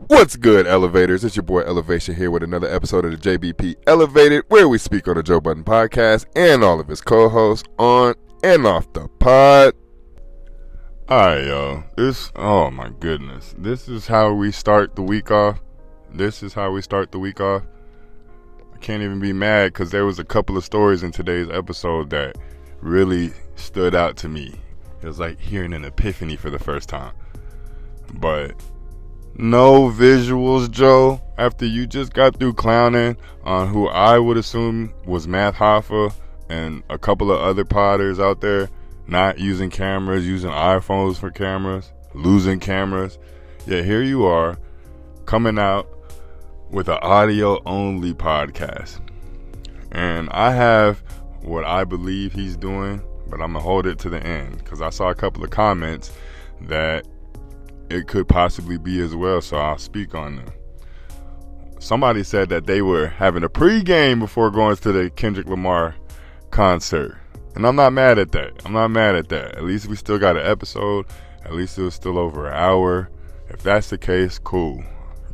What's good, Elevators? It's your boy Elevation here with another episode of the JBP Elevated, where we speak on the Joe Budden podcast and all of his co-hosts on and off the pod. Alright, yo. Oh my goodness. This is how we start the week off. I can't even be mad because there was a couple of stories in today's episode that really stood out to me. It was like hearing an epiphany for the first time. But no visuals, Joe, after you just got through clowning on who I would assume was Math Hoffa and a couple of other podders out there not using cameras, using iPhones for cameras, losing cameras. Yeah, here you are coming out with an audio-only podcast. And I have what I believe he's doing, but I'm going to hold it to the end because I saw a couple of comments that it could possibly be as well, so I'll speak on them. Somebody said that they were having a pregame before going to the Kendrick Lamar concert. And I'm not mad at that. At least we still got an episode. At least it was still over an hour. If that's the case, cool.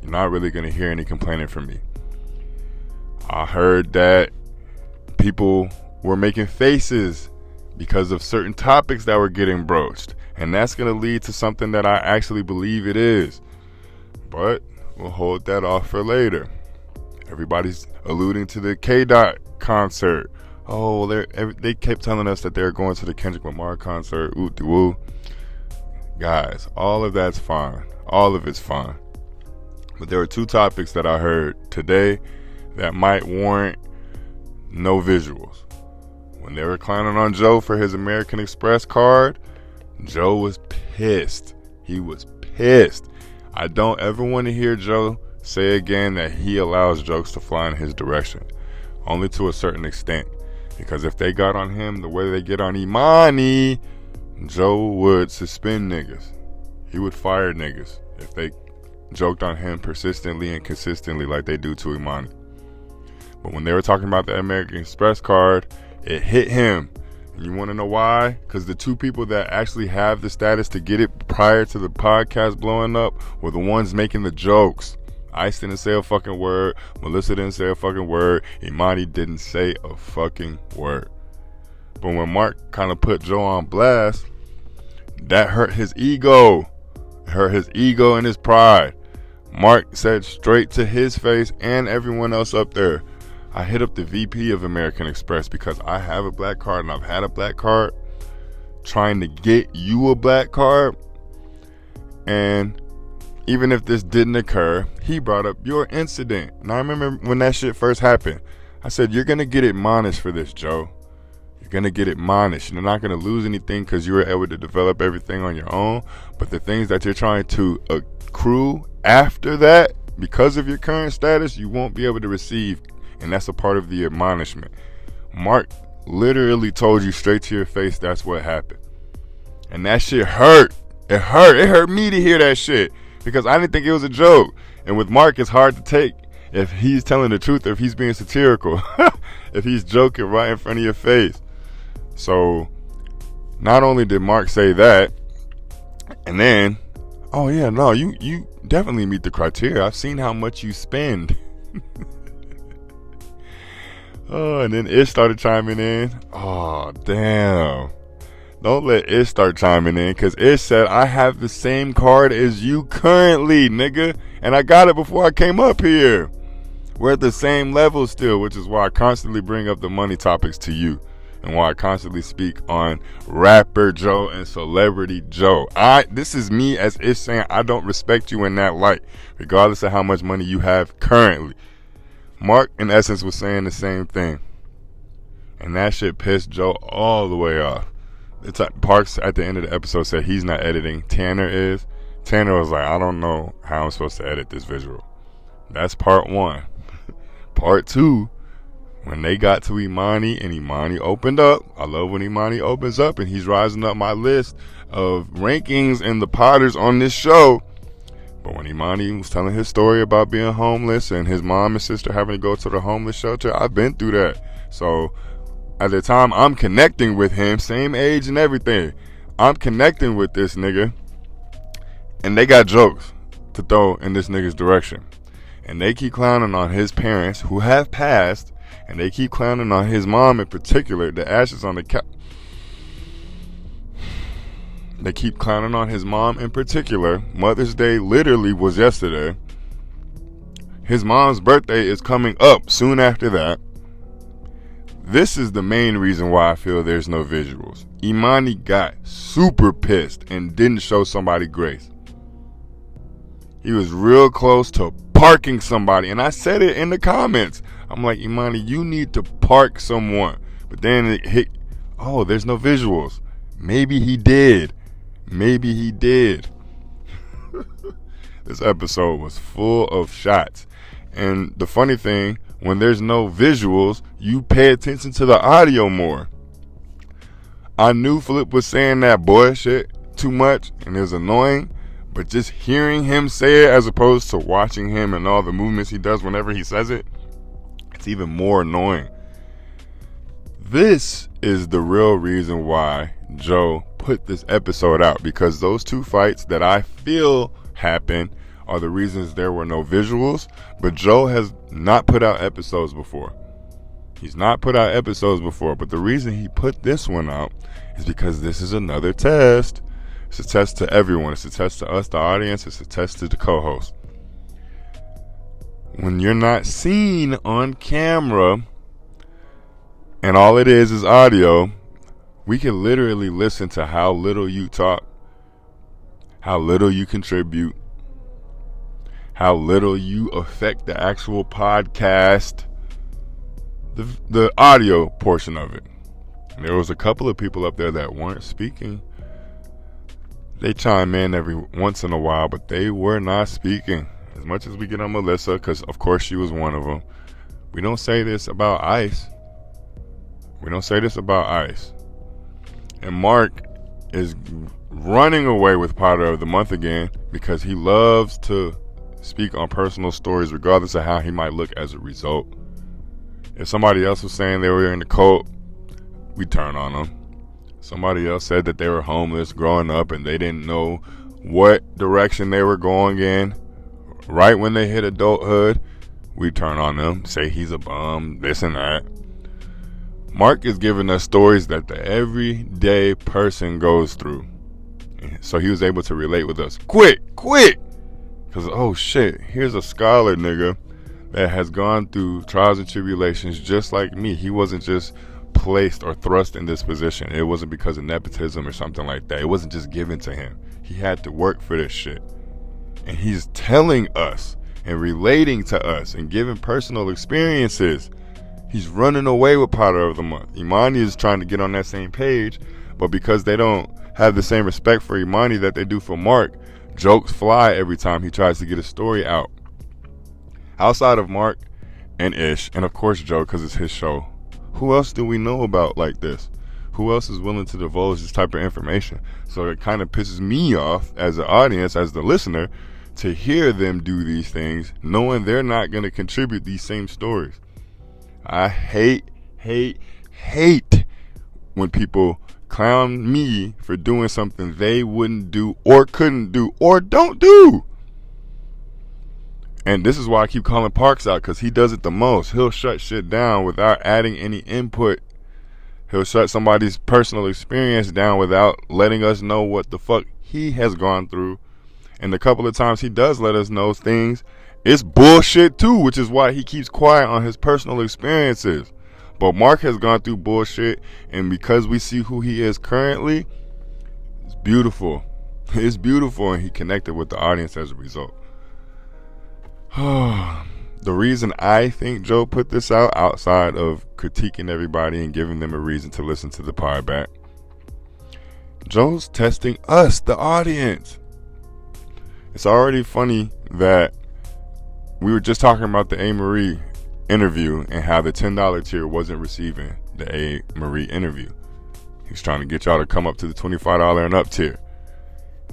You're not really going to hear any complaining from me. I heard that people were making faces because of certain topics that were getting broached. And that's going to lead to something that I actually believe it is. But we'll hold that off for later. Everybody's alluding to the K-Dot concert. Oh, they kept telling us that they're going to the Kendrick Lamar concert. Ooh-de-woo. Guys, all of that's fine. All of it's fine. But there are two topics that I heard today that might warrant no visuals. When they were clowning on Joe for his American Express card, Joe was pissed. He was pissed. I don't ever want to hear Joe say again that he allows jokes to fly in his direction. Only to a certain extent. Because if they got on him the way they get on Imani, Joe would suspend niggas. He would fire niggas if they joked on him persistently and consistently like they do to Imani. But when they were talking about the American Express card, it hit him. And you want to know why? Because the two people that actually have the status to get it prior to the podcast blowing up were the ones making the jokes. Ice didn't say a fucking word. Melissa didn't say a fucking word. Imani didn't say a fucking word. But when Mark kind of put Joe on blast, that hurt his ego. It hurt his ego and his pride. Mark said straight to his face and everyone else up there, I hit up the VP of American Express because I have a black card and I've had a black card, trying to get you a black card. And even if this didn't occur, he brought up your incident. And I remember when that shit first happened, I said, you're going to get admonished for this, Joe. You're going to get admonished. You're not going to lose anything because you were able to develop everything on your own. But the things that you're trying to accrue after that, because of your current status, you won't be able to receive. And that's a part of the admonishment. Mark literally told you straight to your face that's what happened. And that shit hurt. It hurt. It hurt me to hear that shit. Because I didn't think it was a joke. And with Mark, it's hard to take if he's telling the truth or if he's being satirical. If he's joking right in front of your face. So, not only did Mark say that, and then, oh yeah, no, you definitely meet the criteria. I've seen how much you spend. Oh, and then Ish started chiming in. Oh, damn. Don't let Ish start chiming in, because Ish said, I have the same card as you currently, nigga. And I got it before I came up here. We're at the same level still, which is why I constantly bring up the money topics to you. And why I constantly speak on rapper Joe and celebrity Joe. This is me as Ish saying, I don't respect you in that light, regardless of how much money you have currently. Mark, in essence, was saying the same thing. And that shit pissed Joe all the way off. Parks, at the end of the episode, said he's not editing. Tanner is. Tanner was like, I don't know how I'm supposed to edit this visual. That's part one. Part two, when they got to Imani and Imani opened up. I love when Imani opens up and he's rising up my list of rankings and the potters on this show. But when Imani was telling his story about being homeless and his mom and sister having to go to the homeless shelter, I've been through that. So at the time, I'm connecting with him, same age and everything. I'm connecting with this nigga, and they got jokes. to throw in this nigga's direction. And they keep clowning on his parents who have passed, and they keep clowning on his mom in particular, the ashes on the couch. They keep clowning on his mom in particular. Mother's Day literally was yesterday. His mom's birthday is coming up soon after that. This is the main reason why I feel there's no visuals. Imani got super pissed and didn't show somebody grace. He was real close to parking somebody, and I said it in the comments. I'm like, Imani, you need to park someone. But then it hit, oh, there's no visuals. Maybe he did. Maybe he did. This episode was full of shots. And the funny thing, when there's no visuals, you pay attention to the audio more. I knew Flip was saying that boy shit too much, and it was annoying. But just hearing him say it as opposed to watching him and all the movements he does whenever he says it, it's even more annoying. This is the real reason why Joe put this episode out, because those two fights that I feel happened are the reasons there were no visuals. But Joe has not put out episodes before. He's not put out episodes before, but the reason he put this one out is because this is another test. It's a test to everyone. It's a test to us, the audience. It's a test to the co-host. When you're not seen on camera and all it is audio, we can literally listen to how little you talk, how little you contribute, how little you affect the actual podcast, the audio portion of it. And there was a couple of people up there that weren't speaking. They chime in every once in a while, but they were not speaking. As much as we get on Melissa, because of course she was one of them. We don't say this about Ice. We don't say this about Ice. And Mark is running away with Potter of the Month again because he loves to speak on personal stories regardless of how he might look as a result. If somebody else was saying they were in the cult, we turn on them. Somebody else said that they were homeless growing up and they didn't know what direction they were going in. Right when they hit adulthood, we turn on them, say he's a bum, this and that. Mark is giving us stories that the everyday person goes through. So he was able to relate with us quick. Because, oh shit, here's a scholar nigga that has gone through trials and tribulations just like me. He wasn't just placed or thrust in this position. It wasn't because of nepotism or something like that. It wasn't just given to him. He had to work for this shit. And he's telling us and relating to us and giving personal experiences. He's running away with Potter of the Month. Imani is trying to get on that same page, but because they don't have the same respect for Imani that they do for Mark, jokes fly every time he tries to get a story out. Outside of Mark and Ish, and of course Joe because it's his show, who else do we know about like this? Who else is willing to divulge this type of information? So it kind of pisses me off as an audience, as the listener, to hear them do these things knowing they're not going to contribute these same stories. I hate when people clown me for doing something they wouldn't do or couldn't do or don't do. And this is why I keep calling Parks out, because he does it the most. He'll shut shit down without adding any input. He'll shut somebody's personal experience down without letting us know what the fuck he has gone through. And the couple of times he does let us know things, it's bullshit too, which is why he keeps quiet on his personal experiences. But Mark has gone through bullshit, and because we see who he is currently, it's beautiful. It's beautiful, and he connected with the audience as a result. The reason I think Joe put this out, outside of critiquing everybody and giving them a reason to listen to the pod back, Joe's testing us, the audience. It's already funny that we were just talking about the A. Marie interview and how the $10 tier wasn't receiving the A. Marie interview. He's trying to get y'all to come up to the $25 and up tier.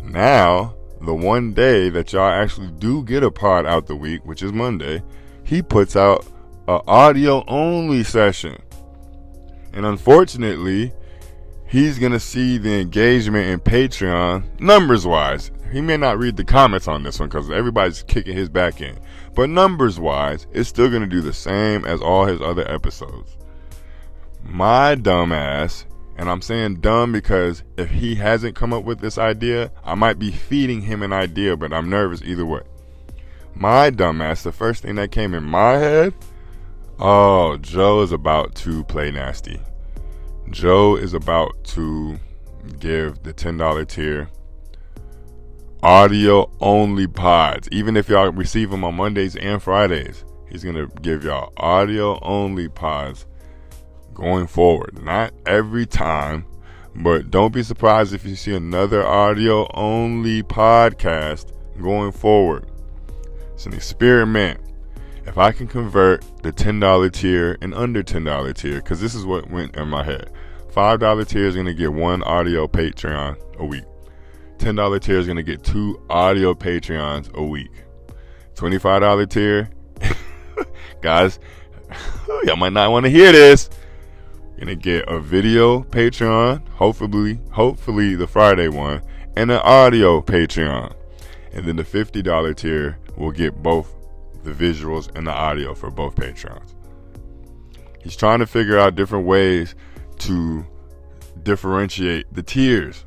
Now, the one day that y'all actually do get a pod out the week, which is Monday, he puts out an audio only session. And unfortunately, he's going to see the engagement in Patreon, numbers wise, He may not read the comments on this one because everybody's kicking his back in. But numbers wise, it's still going to do the same as all his other episodes. My dumb ass, and I'm saying dumb because if he hasn't come up with this idea, I might be feeding him an idea, but I'm nervous either way. My dumb ass, the first thing that came in my head, oh, Joe is about to play nasty. Joe is about to give the $10 tier audio only pods. Even if y'all receive them on Mondays and Fridays, he's going to give y'all audio only pods going forward. Not every time, but don't be surprised if you see another audio only podcast going forward. It's an experiment. If I can convert the $10 tier and under $10 tier, because this is what went in my head. $5 tier is going to get 1 audio Patreon a week. $10 tier is going to get 2 audio Patreons a week. $25 tier, guys, y'all might not want to hear this. You're going to get a video Patreon, hopefully the Friday one, and an audio Patreon. And then the $50 tier will get both the visuals and the audio for both Patreons. He's trying to figure out different ways to differentiate the tiers.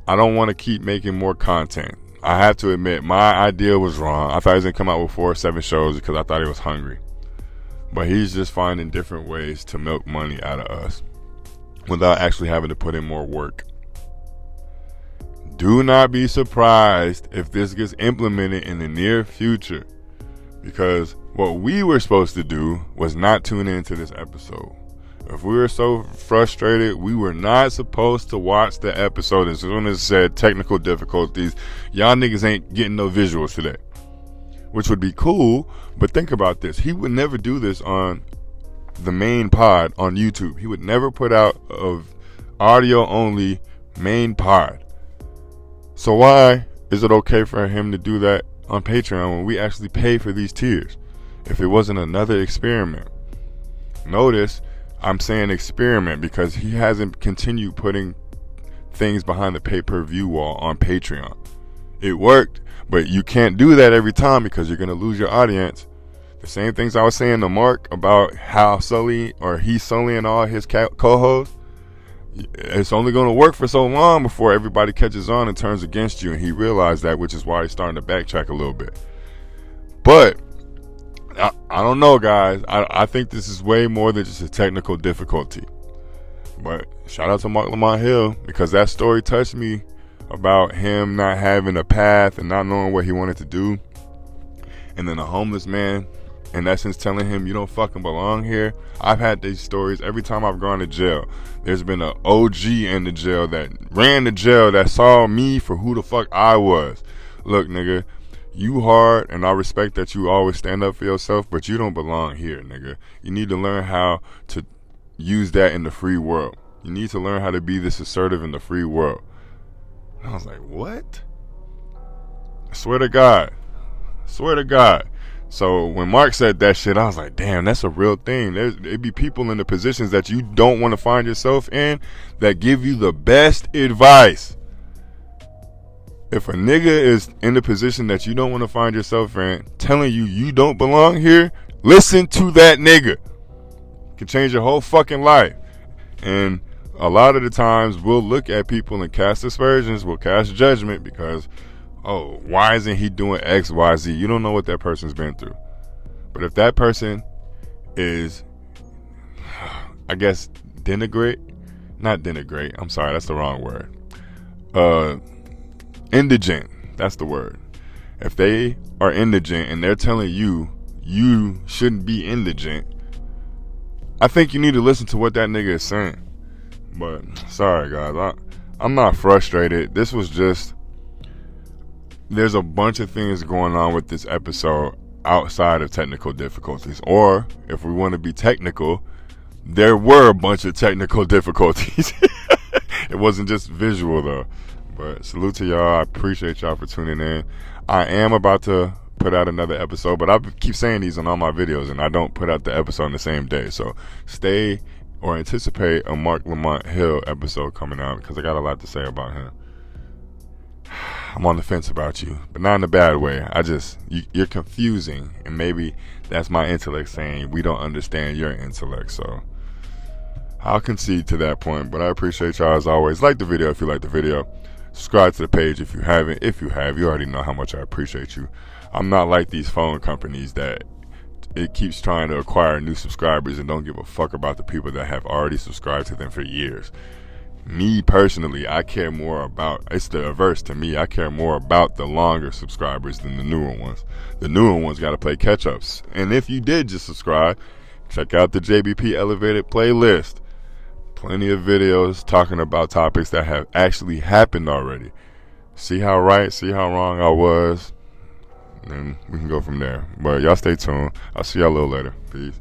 I don't want to keep making more content. I have to admit, my idea was wrong. I thought he was going to come out with 4 or 7 shows because I thought he was hungry. But he's just finding different ways to milk money out of us without actually having to put in more work. Do not be surprised if this gets implemented in the near future, because what we were supposed to do was not tune into this episode. If we were so frustrated, we were not supposed to watch the episode. As soon as it said technical difficulties, y'all niggas ain't getting no visuals today. Which would be cool, but think about this. He would never do this on the main pod on YouTube. He would never put out a audio only main pod. So why is it okay for him to do that on Patreon when we actually pay for these tiers? If it wasn't another experiment. Notice I'm saying experiment because he hasn't continued putting things behind the pay-per-view wall on Patreon. It worked, but you can't do that every time because you're going to lose your audience. The same things I was saying to Mark about how he's sullying all his co-hosts. It's only going to work for so long before everybody catches on and turns against you, and he realized that, which is why he's starting to backtrack a little bit. But I don't know, guys. I think this is way more than just a technical difficulty. But shout out to Mark Lamont Hill, because that story touched me about him not having a path and not knowing what he wanted to do. And then a homeless man, in essence, telling him, you don't fucking belong here. I've had these stories every time I've gone to jail. There's been an OG in the jail that ran the jail that saw me for who the fuck I was. Look, nigga, you hard, and I respect that you always stand up for yourself, but you don't belong here, nigga. You need to learn how to use that in the free world. You need to learn how to be this assertive in the free world. And I was like, what? I swear to God. So when Mark said that shit, I was like, damn, that's a real thing. There'd be people in the positions that you don't want to find yourself in that give you the best advice. If a nigga is in the position that you don't want to find yourself in, telling you don't belong here, listen to that nigga. It can change your whole fucking life. And a lot of the times we'll look at people and cast aspersions, we'll cast judgment because, oh, why isn't he doing X, Y, Z? You don't know what that person's been through. But if that person is, I guess, not denigrate, I'm sorry, that's the wrong word. Indigent, that's the word. If they are indigent and they're telling you shouldn't be indigent, I think you need to listen to what that nigga is saying. But sorry guys, I'm not frustrated. This was just, there's a bunch of things going on with this episode outside of technical difficulties. Or if we want to be technical, there were a bunch of technical difficulties. It wasn't just visual though. But salute to y'all. I appreciate y'all for tuning in. I am about to put out another episode, but I keep saying these on all my videos, and I don't put out the episode on the same day. So stay or anticipate a Mark Lamont Hill episode coming out because I got a lot to say about him. I'm on the fence about you, but not in a bad way. You're confusing, and maybe that's my intellect saying we don't understand your intellect. So I'll concede to that point, but I appreciate y'all as always. Like the video if you like the video. Subscribe to the page if you haven't. If you have, you already know how much I appreciate you. I'm not like these phone companies that it keeps trying to acquire new subscribers and don't give a fuck about the people that have already subscribed to them for years. Me personally, I care more about, it's the averse to me, I care more about the longer subscribers than the newer ones. The newer ones got to play catch-ups. And if you did just subscribe, check out the JBP Elevated playlist. Plenty of videos talking about topics that have actually happened already. See how right, see how wrong I was, and we can go from there. But y'all stay tuned. I'll see y'all a little later. Peace.